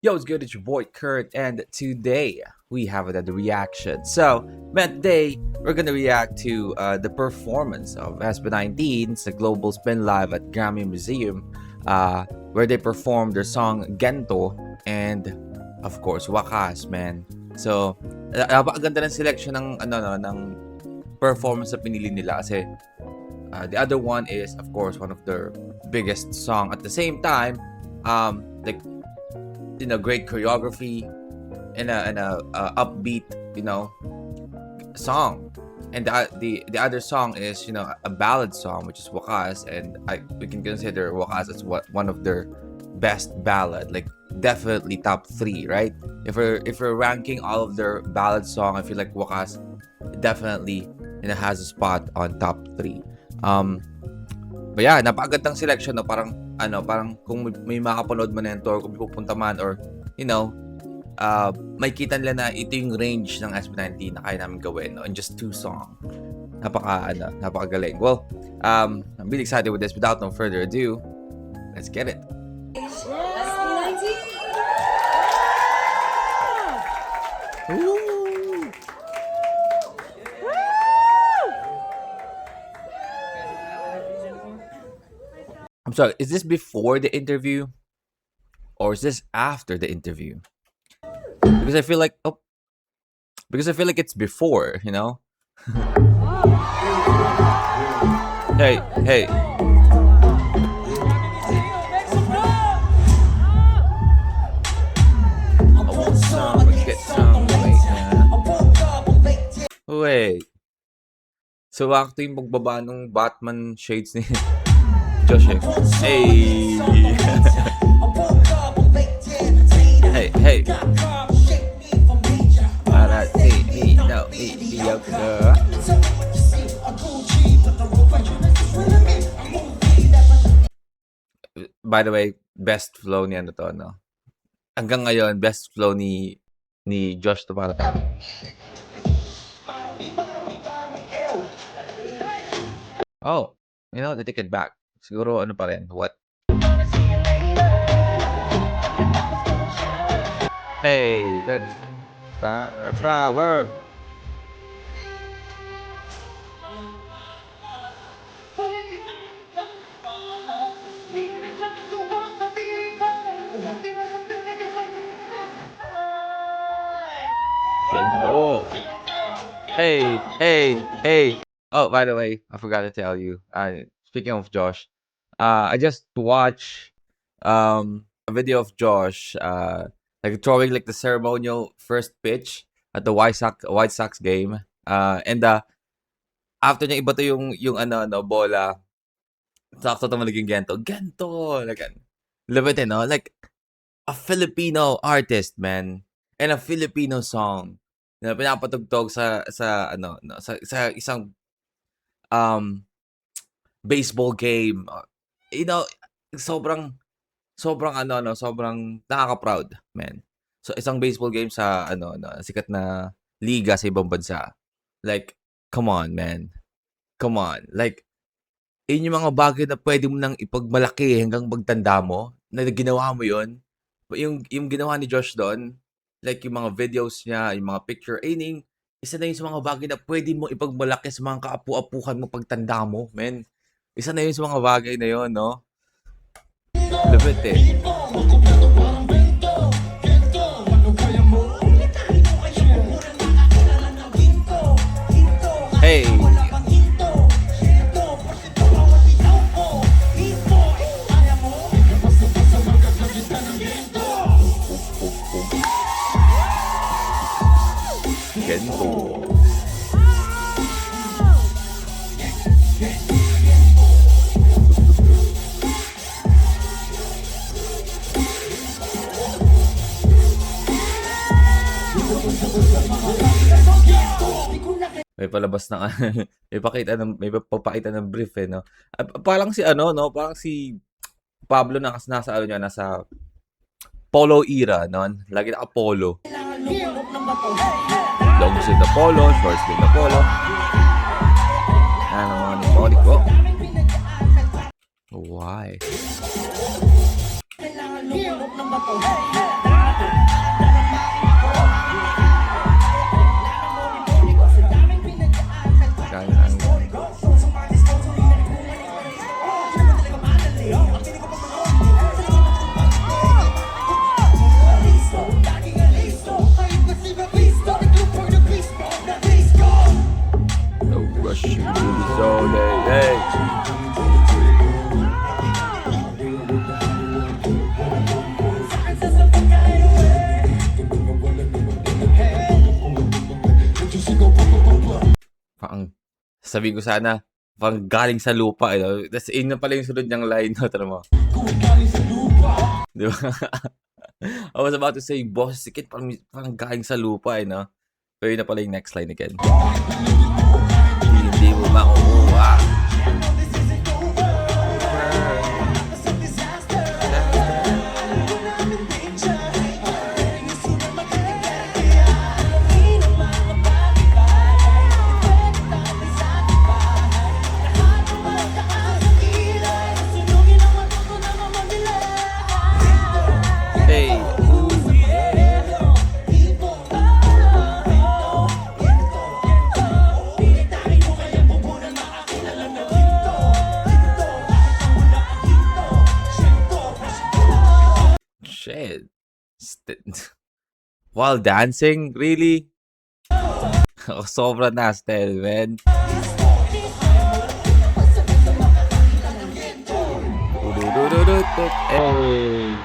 Yo, it's good? It's your boy Kurt, and today we have another reaction. So, man, today we're gonna react to the performance of SB19 sa Global Spin Live at Grammy Museum, where they performed their song Gento and, of course, Wakas, man. So, napakaganda ng selection ng performance na pinili nila kasi the other one is, of course, one of their biggest song. At the same time, like, great choreography and a upbeat, song. And the other song is, a ballad song, which is Wakas, and we can consider Wakas as one of their best ballad, like definitely top 3, right? If we're ranking all of their ballad song, I feel like Wakas definitely has a spot on top 3. But yeah, napakagandang selection, no? Parang kung may makapanood man nito or kung pupunta man or may kita nila na ito yung range ng SB19 na kaya namin gawin, no? In just 2 songs. Napakagaling. Well, I'm really excited with this. Without no further ado, let's get it. Ooh. I'm sorry, is this before the interview or is this after the interview? Because I feel like it's before, Hey. I want some, get some right now. Wait. So, actually, yung magbaba ng Batman shades ni Josh, eh. Hey. Hey. Para me, no, mediocre. By the way, best flow ni to, no? Hanggang ngayon, best flow ni Josh to para. Oh, they take it back. Siguro ano pa rin, what? Hey, that's flower. Oh. Hey. Oh, by the way, I forgot to tell you. Speaking of Josh, I just watched a video of Josh like throwing like the ceremonial first pitch at the White Sox game. And after niya ibato yung bola, sakto tumalig yung Gento, like love it, like a Filipino artist, man, and a Filipino song na pinapatugtog sa isang baseball game. Sobrang nakaka-proud, man. So isang baseball game sa sikat na liga sa ibang bansa. Like, come on, man. Come on. Like, yun yung mga bagay na pwede mo nang ipagmalaki hanggang magtanda mo, na ginawa mo yun. Yung ginawa ni Josh doon, like yung mga videos niya, yung mga picture, isa na yun sa mga bagay na pwede mo ipagmalaki sa mga kaapu-apuhan mo pagtanda mo, man. Isa na yun sa mga bagay na yun, no? Lupit eh. Hey! Gento. May palabas ng may papakita ng brief, no? Parang si parang si Pablo nasa polo era, no? Lagi naka-polo. Long sleeve na polo, short sleeve na polo. Ano naman yung body ko? Why? Sabi ko sana, parang galing sa lupa, eh, no? Tapos yun na pala yung sunod niyang line, no? Tara mo. Di ba? I was about to say, boss, si Kid parang galing sa lupa, eh, no? Pero yun na pala yung next line again. Hindi mo makukuha. Hey. Shit. While dancing? Really? Sobrang nasty, man. Hey.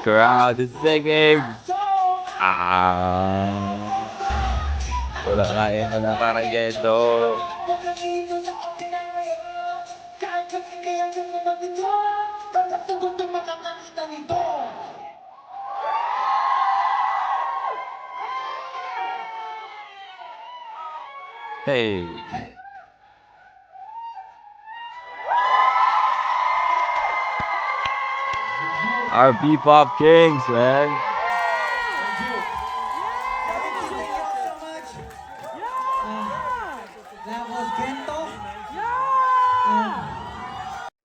Crowd is singing. Wala kain na parang ghetto. Hey. Our P-pop kings, man. That was Gento.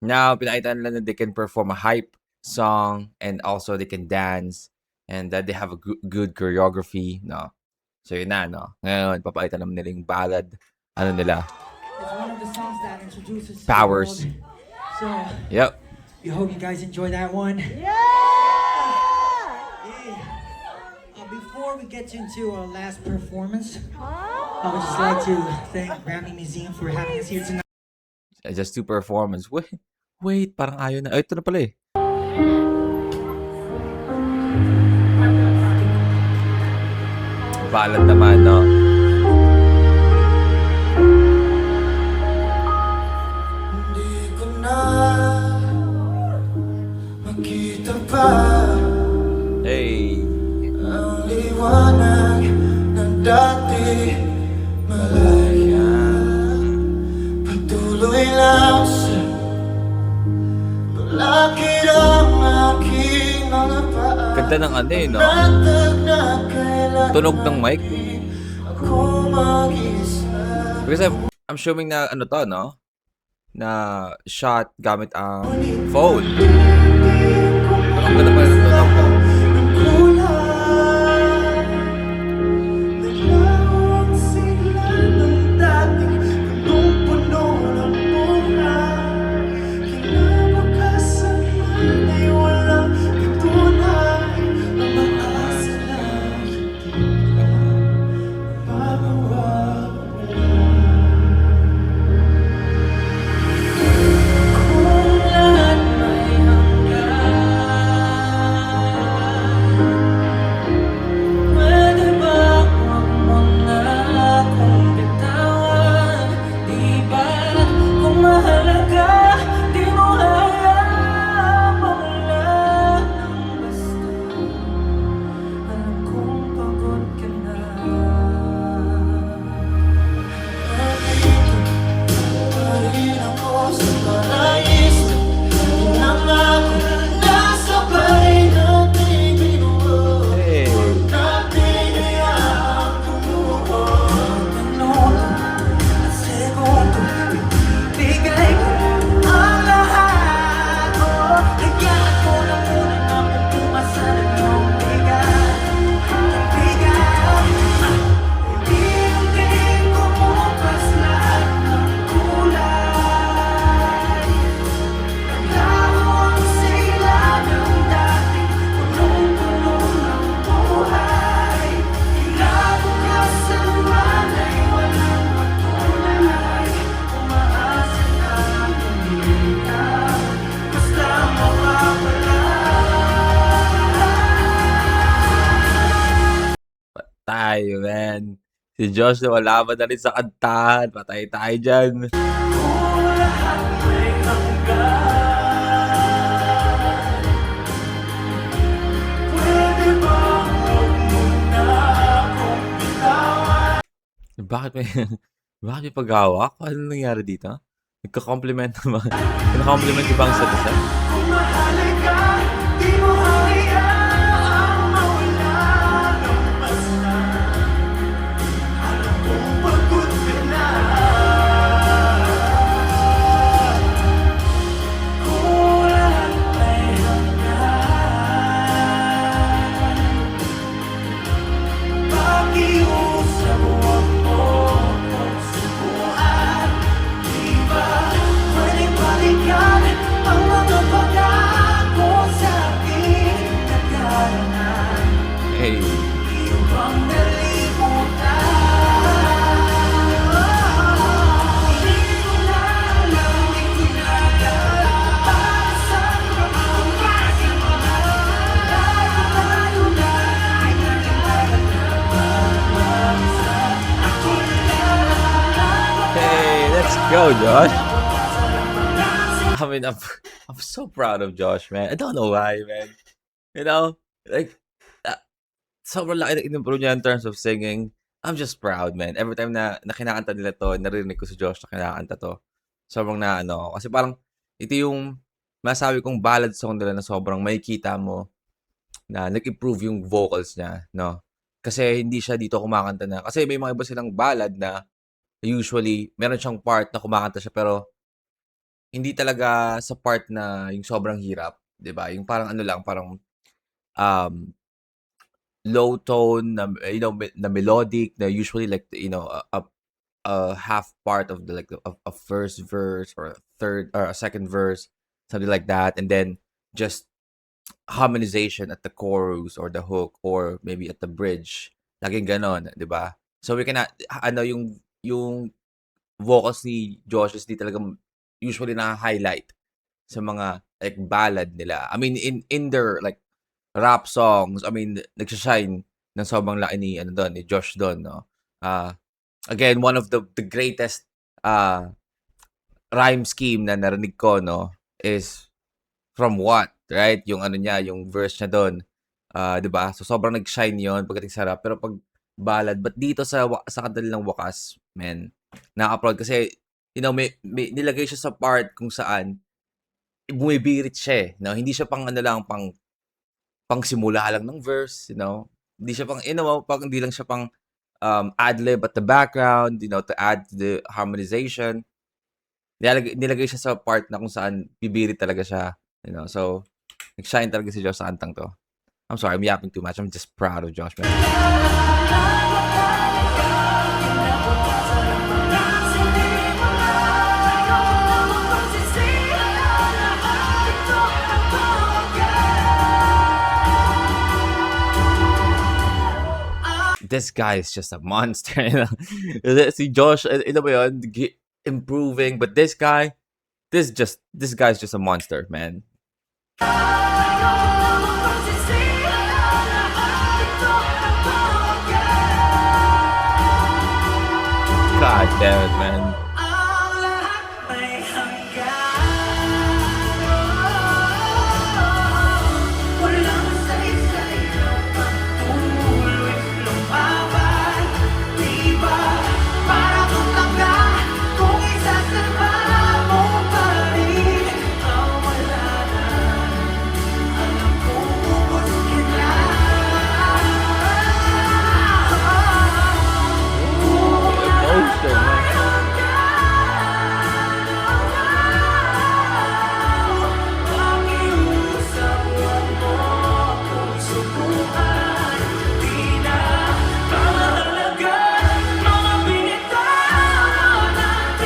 Now, pinakita nila na they can perform a hype song and also they can dance and that they have a good choreography, no? So yun na, no? Ngayon, papakita naman nila yung ballad. Ano nila? It's one of the songs that introduces Powers. the world. So, Yep. we hope you guys enjoy that one. Yeah. Before we get into our last performance, I would just like to thank Grammy Museum for having us here tonight. Just two performance. Wait, parang ayaw na. Ay, ito na pala eh. Ballad naman, no? Hindi ko na makita pa Hey. ang liwanag ng dati malaya. Patuloy lang sa balakid ang aking mga paa. Ganda ng ano eh, no? Natag na kailangan Tunog ng mic. ako mag-isa. Because I'm assuming na ano to, no? Na shot gamit ang phone. Pero ang ganda pa rin ng tunog. Ng kulay, naglaon sila ng dating punong-puno ng buhay. Kinabukasan man ay walang katunay. Ang maasa lang hindi na mawawala. Kung lahat may hanggan, patay, man. Si Josh na wala na rin sa kantahan. Patay tayo dyan. Bakit may, bakit may paghawak? Ano nangyari dito? Nagka-compliment na ba? Kina-compliment ko ba ang isa't isa? Hey. Hey, let's go, Josh. I mean, I'm so proud of Josh, man. I don't know why, man. You know, like, sobrang laki ng in-improve niya in terms of singing. I'm just proud, man. Every time na kinakanta nila to, narinig ko si Josh na kinakanta to. Sobrang na ano, kasi parang ito yung masabi kong ballad song nila na sobrang makikita mo na nag-improve yung vocals niya, no? Kasi hindi siya dito kumakanta na. Kasi may mga iba silang ballad na usually meron siyang part na kumakanta siya pero hindi talaga sa part na yung sobrang hirap, 'di ba? Yung parang ano lang, parang um low tone na na melodic na usually like a half part of the like a first verse or a third or a second verse, something like that, and then just harmonization at the chorus or the hook or maybe at the bridge. Laging ganon, 'di ba? So we cannot ano yung vocals ni Josh is di talaga usually na-highlight sa mga like ballad nila. I mean in their like rap songs, I mean nagsha-shine ng sobrang laki ni ano doon, ni Josh doon, no. Again, one of the greatest rhyme scheme na narinig ko, no, is From What, right? Yung ano niya, yung verse niya doon. 'Di ba? So sobrang nag-shine 'yon pagdating sa rap, pero pag ballad, but dito sa kanta nilang Wakas, man, nakaka-proud kasi may nilagay siya sa part kung saan bumibirit siya, eh, no? Hindi siya pang ano lang, pang simula lang ng verse, Hindi siya pang, pang hindi lang siya pang ad-lib at the background, to add to the harmonization. Nilagay siya sa part na kung saan bibirit talaga siya, So, nag-shine talaga si Josh sa kantang to. I'm sorry, I'm yapping too much. I'm just proud of Josh, man. This guy is just a monster. Si Josh, ba yun? Improving, but this guy's just a monster, man. God damn it, man.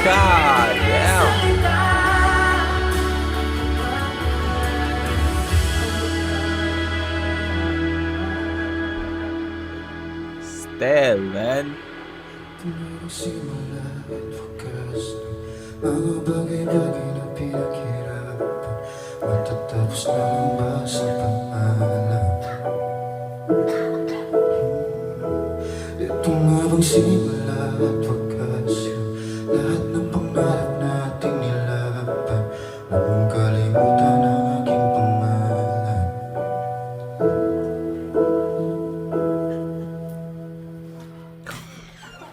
God damn. Still, man. Mga bagay-bagay na pinaghirapan matatapos na ba sa pangalan? simula at wakas yung lahat ng pangarap nating nilaban. Huwag mong kalimutan ang aking pangalan.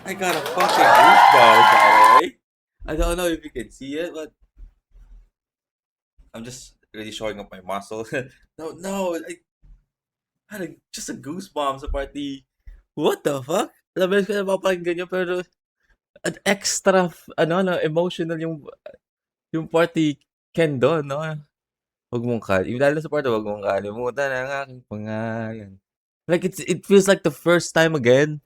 I got a fucking goosebumps, by the way. I don't know if you can see it, but I'm just really showing up my muscle. No, I had just a goosebumps sa party. What the fuck? Alam mo, ko na mapakinggan yun, pero an extra, emotional yung party Ken doon, no? Huwag mong yung lalo sa party, huwag mong kalimutan ang aking pangalan. Like, it feels like the first time again.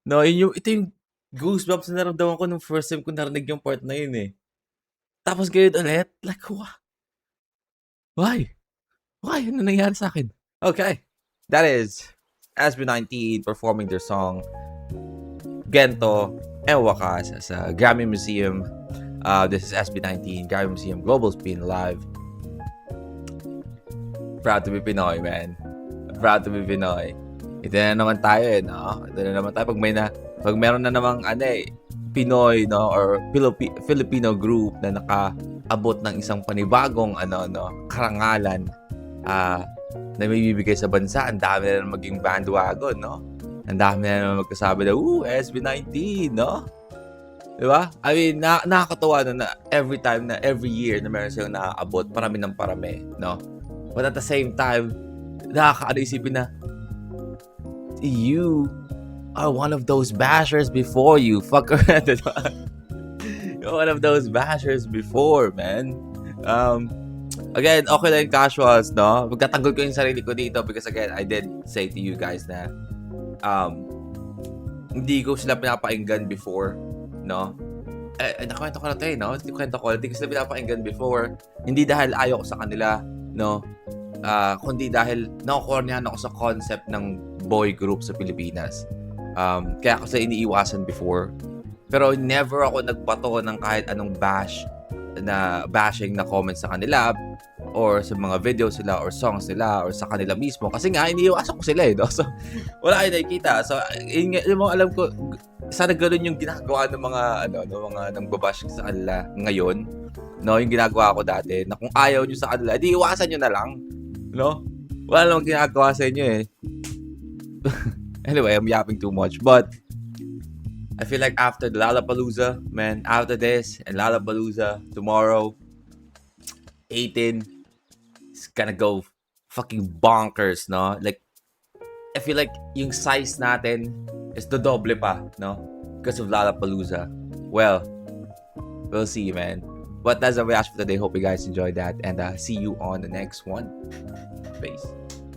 No, ito yung goosebumps na naramdaman ko nung first time ko narinig yung part na yun eh. Tapos ngayon ulit, like, why? Why? Ano nangyari sa akin? Okay, that is SB19 performing their song Gento and Wakas sa Grammy Museum. This is SB19 Grammy Museum Global Spin Live. Proud to be Pinoy, man. Proud to be Pinoy. Ito na naman tayo eh, no? Ito na naman tayo. Pag meron na namang Pinoy, no? Or Filipino group na nakaabot ng isang panibagong karangalan na may bibigay sa bansa, ang dami na naman maging bandwagon, no? Ang dami na naman magkasabi na, SB19, no? Diba? I mean, nakakatawa na every year na meron silang nakakabot, parami ng parami, no? But at the same time, nakakaisipin na, you are one of those bashers before you. Fucker. You're one of those bashers before, man. Again, okay lang yung casuals, no? Magtatanggol ko yung sarili ko dito because again, I did say to you guys na hindi ko sila pinapakinggan before, no? Nakwento ko na tayo, no? Hindi ko sila pinapakinggan before. Hindi dahil ayaw ko sa kanila, no? Kundi dahil nakukornihan ako sa concept ng boy group sa Pilipinas. Kaya ako sila iniiwasan before. Pero never ako nagbato ng kahit anong bashing na comments sa kanila or sa mga videos nila or songs nila or sa kanila mismo. Kasi nga, iniiwasan ko sila eh. No? So, wala kayo nakikita. So, alam ko, sana gano'n yung ginagawa ng mga nangbabash sa kanila ngayon. No, yung ginagawa ko dati, na kung ayaw nyo sa kanila, di iwasan nyo na lang. No? Wala namang ginagawa sa inyo eh. Anyway, I'm yapping too much. But, I feel like after the Lollapalooza, man, after this and Lollapalooza, tomorrow, 18, it's gonna go fucking bonkers, no? Like, I feel like yung size natin is the doble pa, no? Because of Lollapalooza. Well, we'll see, man. But that's a reaction for today. Hope you guys enjoyed that. And see you on the next one. Peace.